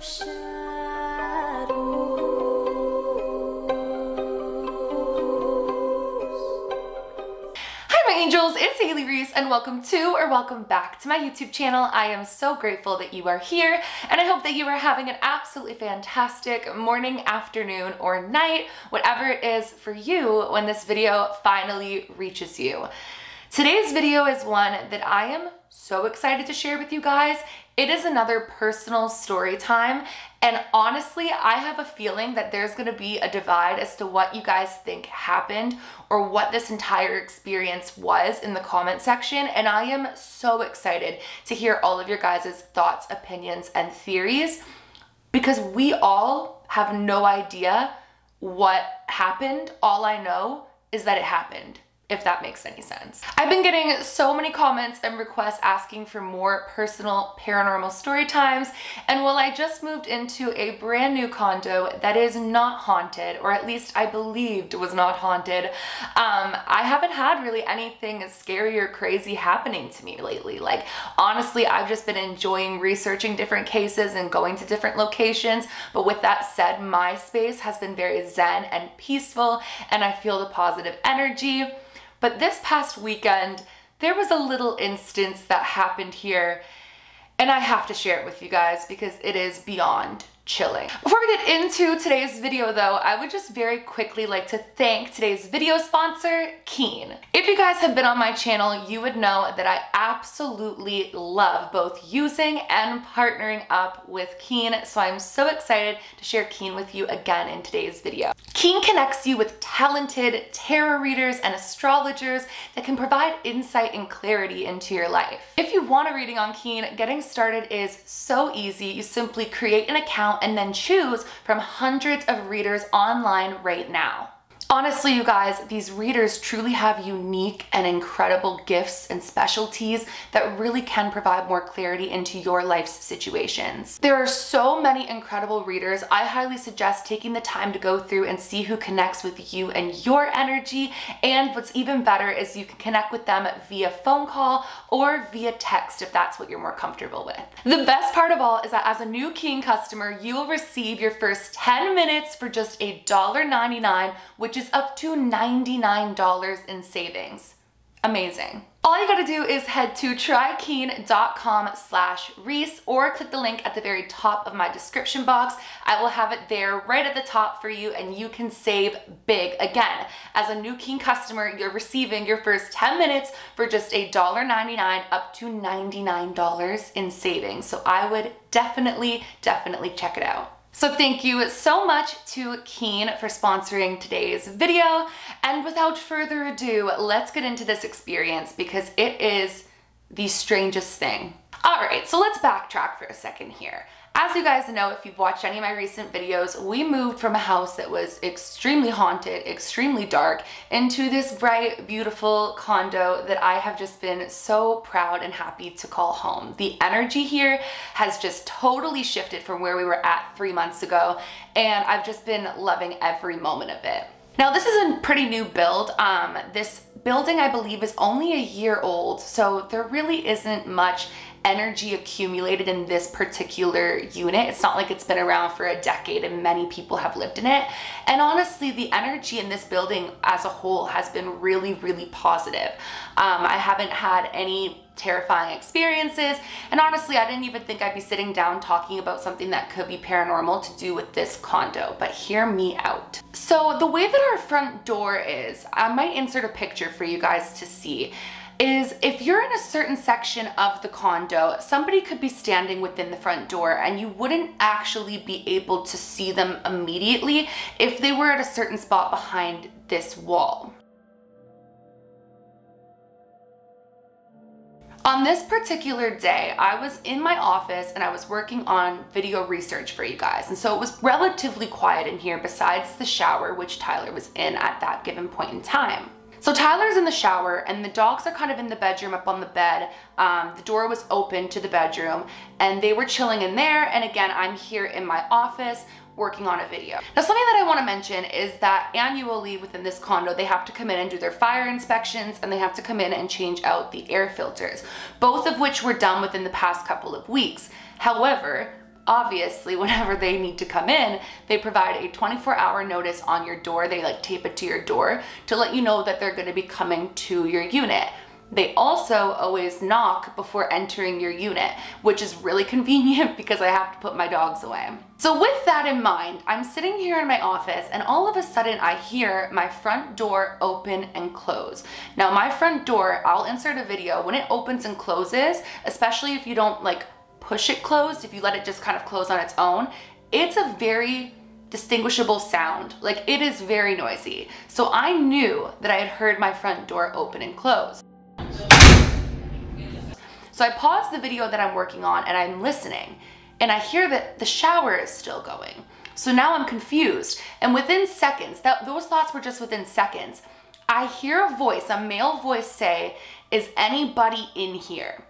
of shadows. Hi my angels, it's Hailey Reese and welcome to or welcome back to my YouTube channel. I am so grateful that you are here and I hope that you are having an absolutely fantastic morning, afternoon, or night, whatever it is for you when this video finally reaches you. Today's video is one that I am so excited to share with you guys. It is another personal story time, and honestly, I have a feeling that there's gonna be a divide as to what you guys think happened or what this entire experience was in the comment section, and I am so excited to hear all of your guys' thoughts, opinions, and theories because we all have no idea what happened. All I know is that it happened, if that makes any sense. I've been getting so many comments and requests asking for more personal paranormal story times, and while I just moved into a brand new condo that is not haunted, or at least I believed was not haunted, I haven't had really anything scary or crazy happening to me lately. Like, honestly, I've just been enjoying researching different cases and going to different locations, but with that said, my space has been very zen and peaceful, and I feel the positive energy. But this past weekend, there was a little instance that happened here, and I have to share it with you guys because it is beyond chilling. Before we get into today's video though, I would just very quickly like to thank today's video sponsor, Keen. If you guys have been on my channel, you would know that I absolutely love both using and partnering up with Keen, so I'm so excited to share Keen with you again in today's video. Keen connects you with talented tarot readers and astrologers that can provide insight and clarity into your life. If you want a reading on Keen, getting started is so easy. You simply create an account and then choose from hundreds of readers online right now. Honestly, you guys, these readers truly have unique and incredible gifts and specialties that really can provide more clarity into your life's situations. There are so many incredible readers. I highly suggest taking the time to go through and see who connects with you and your energy. And what's even better is you can connect with them via phone call or via text if that's what you're more comfortable with. The best part of all is that as a new Keen customer, you will receive your first 10 minutes for just $1.99, which is up to $99 in savings. Amazing. All you gotta do is head to trykeen.com/Reese or click the link at the very top of my description box. I will have it there right at the top for you and you can save big. Again, as a new Keen customer, you're receiving your first 10 minutes for just $1.99 up to $99 in savings. So I would definitely check it out. So thank you so much to Keen for sponsoring today's video. And without further ado, let's get into this experience because it is the strangest thing. All right, so let's backtrack for a second here. As you guys know, if you've watched any of my recent videos, we moved from a house that was extremely haunted, extremely dark, into this bright, beautiful condo that I have just been so proud and happy to call home. The energy here has just totally shifted from where we were at 3 months ago, and I've just been loving every moment of it. Now, this is a pretty new build. This building, I believe, is only a year old, so there really isn't much energy accumulated in this particular unit. It's not like it's been around for a decade and many people have lived in it. And honestly, the energy in this building as a whole has been really positive. I haven't had any terrifying experiences, and honestly, I didn't even think I'd be sitting down talking about something that could be paranormal to do with this condo, but hear me out. So the way that our front door is, I might insert a picture for you guys to see, is if you're in a certain section of the condo, somebody could be standing within the front door and you wouldn't actually be able to see them immediately if they were at a certain spot behind this wall. On this particular day, I was in my office and I was working on video research for you guys. And so it was relatively quiet in here besides the shower, which Tyler was in at that given point in time. So Tyler's in the shower and the dogs are kind of in the bedroom up on the bed. The door was open to the bedroom and they were chilling in there. And again, I'm here in my office working on a video. Now, something that I want to mention is that annually within this condo, they have to come in and do their fire inspections and they have to come in and change out the air filters, both of which were done within the past couple of weeks. However, obviously whenever they need to come in, they provide a 24-hour notice on your door. They like tape it to your door to let you know that they're going to be coming to your unit. They also always knock before entering your unit, which is really convenient because I have to put my dogs away. So with that in mind, I'm sitting here in my office and all of a sudden I hear my front door open and close. Now my front door, I'll insert a video, when it opens and closes, especially if you don't like push it closed, if you let it just kind of close on its own, it's a very distinguishable sound. Like it is very noisy. So I knew that I had heard my front door open and close. So I paused the video that I'm working on and I'm listening and I hear that the shower is still going. So now I'm confused, and within seconds, those thoughts were just within seconds, I hear a voice, a male voice say, "Is anybody in here?"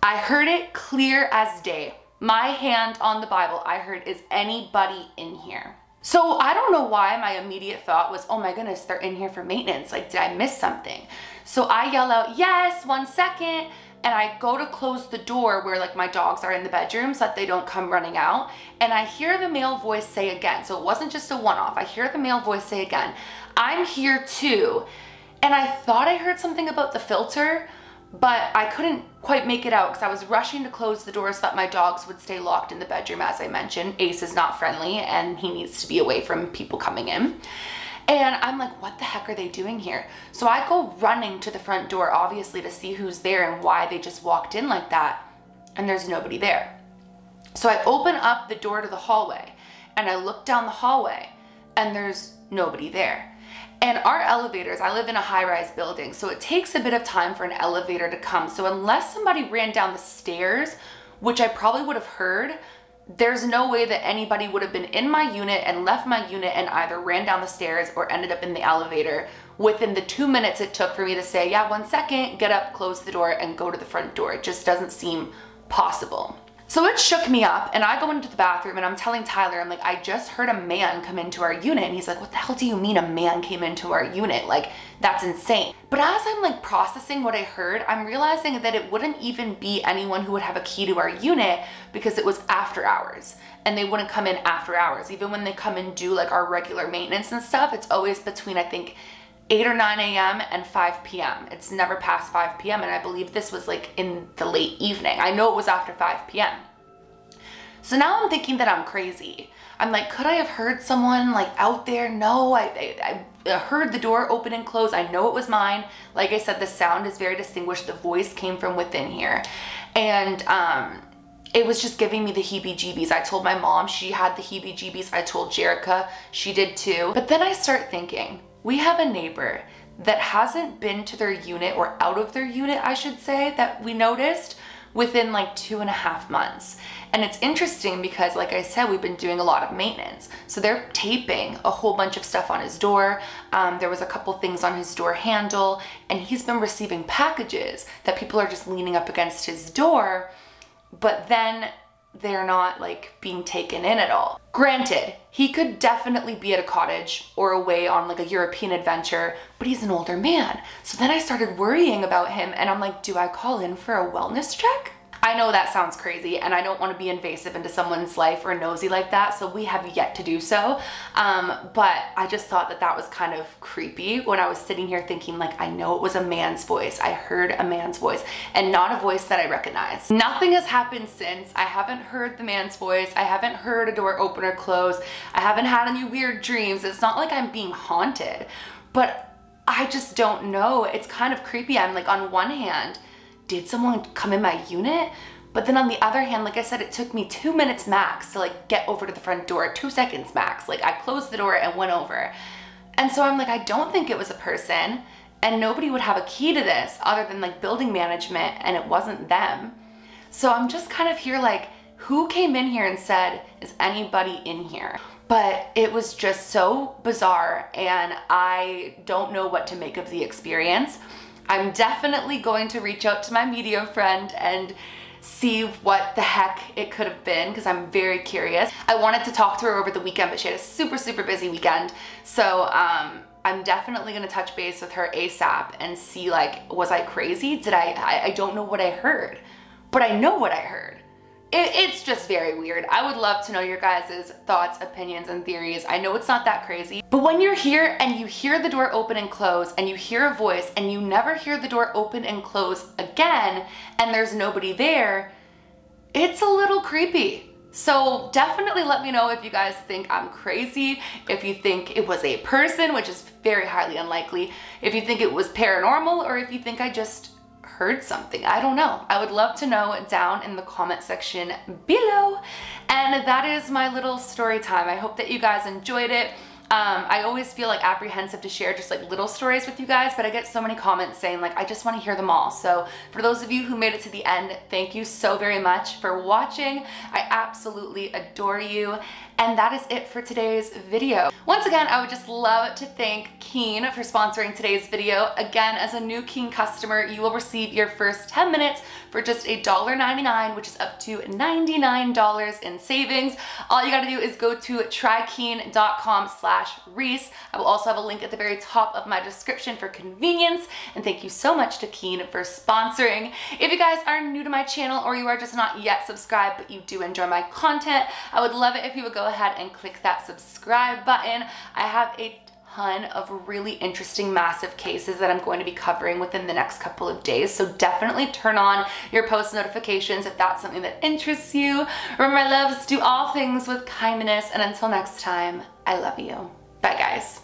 I heard it clear as day. My hand on the Bible, I heard, "Is anybody in here?" So I don't know why my immediate thought was, oh my goodness, they're in here for maintenance. Like, did I miss something? So I yell out, "Yes, 1 second." And I go to close the door where like my dogs are in the bedroom so that they don't come running out. And I hear the male voice say again, so it wasn't just a one-off. I hear the male voice say again, "I'm here too." And I thought I heard something about the filter, but I couldn't quite make it out because I was rushing to close the door so that my dogs would stay locked in the bedroom. As I mentioned, Ace is not friendly and he needs to be away from people coming in. And I'm like, what the heck are they doing here? So I go running to the front door, obviously, to see who's there and why they just walked in like that. And there's nobody there. So I open up the door to the hallway and I look down the hallway and there's nobody there. And our elevators, I live in a high-rise building, so it takes a bit of time for an elevator to come. So unless somebody ran down the stairs, which I probably would have heard, there's no way that anybody would have been in my unit and left my unit and either ran down the stairs or ended up in the elevator within the 2 minutes it took for me to say, "Yeah, 1 second, get up, close the door, and go to the front door." It just doesn't seem possible. So it shook me up and I go into the bathroom and I'm telling Tyler, I'm like, "I just heard a man come into our unit." And he's like, "What the hell do you mean a man came into our unit? Like, that's insane." But as I'm like processing what I heard, I'm realizing that it wouldn't even be anyone who would have a key to our unit because it was after hours and they wouldn't come in after hours. Even when they come and do like our regular maintenance and stuff, it's always between, I think, 8 or 9 a.m. and 5 p.m. It's never past 5 p.m. And I believe this was like in the late evening. I know it was after 5 p.m. So now I'm thinking that I'm crazy. I'm like, could I have heard someone like out there? No, I heard the door open and close. I know it was mine. Like I said, the sound is very distinguished. The voice came from within here. And it was just giving me the heebie-jeebies. I told my mom, she had the heebie-jeebies. I told Jerica, she did too. But then I start thinking, we have a neighbor that hasn't been to their unit, or out of their unit, I should say, that we noticed within like 2.5 months. And it's interesting because, like I said, we've been doing a lot of maintenance. So they're taping a whole bunch of stuff on his door. There was a couple things on his door handle, and he's been receiving packages that people are just leaning up against his door, but then they're not like being taken in at all. Granted, he could definitely be at a cottage or away on like a European adventure, but he's an older man. So then I started worrying about him and I'm like, do I call in for a wellness check? I know that sounds crazy and I don't want to be invasive into someone's life or nosy like that, so we have yet to do so. But I just thought that that was kind of creepy when I was sitting here thinking like, I know it was a man's voice. I heard a man's voice and not a voice that I recognized. Nothing has happened since. I haven't heard the man's voice. I haven't heard a door open or close. I haven't had any weird dreams. It's not like I'm being haunted, but I just don't know. It's kind of creepy. I'm like, on one hand, did someone come in my unit? But then on the other hand, like I said, it took me 2 minutes max to like get over to the front door, 2 seconds max. Like I closed the door and went over. And so I'm like, I don't think it was a person and nobody would have a key to this other than like building management, and it wasn't them. So I'm just kind of here like, who came in here and said, is anybody in here? But it was just so bizarre and I don't know what to make of the experience. I'm definitely going to reach out to my medium friend and see what the heck it could have been because I'm very curious. I wanted to talk to her over the weekend, but she had a super, super busy weekend. So I'm definitely gonna touch base with her ASAP and see like, was I crazy? I don't know what I heard, but I know what I heard. it's just very weird. I would love to know your guys' thoughts, opinions, and theories. I know it's not that crazy, but when you're here and you hear the door open and close and you hear a voice and you never hear the door open and close again and there's nobody there, it's a little creepy. So definitely let me know if you guys think I'm crazy, if you think it was a person, which is very highly unlikely, if you think it was paranormal, or if you think I just heard something. I don't know. I would love to know down in the comment section below. And that is my little story time. I hope that you guys enjoyed it. I always feel like apprehensive to share just like little stories with you guys, but I get so many comments saying like, I just want to hear them all. So for those of you who made it to the end, thank you so very much for watching. I absolutely adore you. And that is it for today's video. Once again, I would just love to thank Keen for sponsoring today's video. Again, as a new Keen customer, you will receive your first 10 minutes for just $1.99, which is up to $99 in savings. All you gotta do is go to trykeen.com/Reese. I will also have a link at the very top of my description for convenience. And thank you so much to Keen for sponsoring. If you guys are new to my channel or you are just not yet subscribed, but you do enjoy my content, I would love it if you would go ahead and click that subscribe button. I have a ton of really interesting massive cases that I'm going to be covering within the next couple of days, so definitely turn on your post notifications if that's something that interests you. Remember, my loves, do all things with kindness, and until next time, I love you. Bye guys.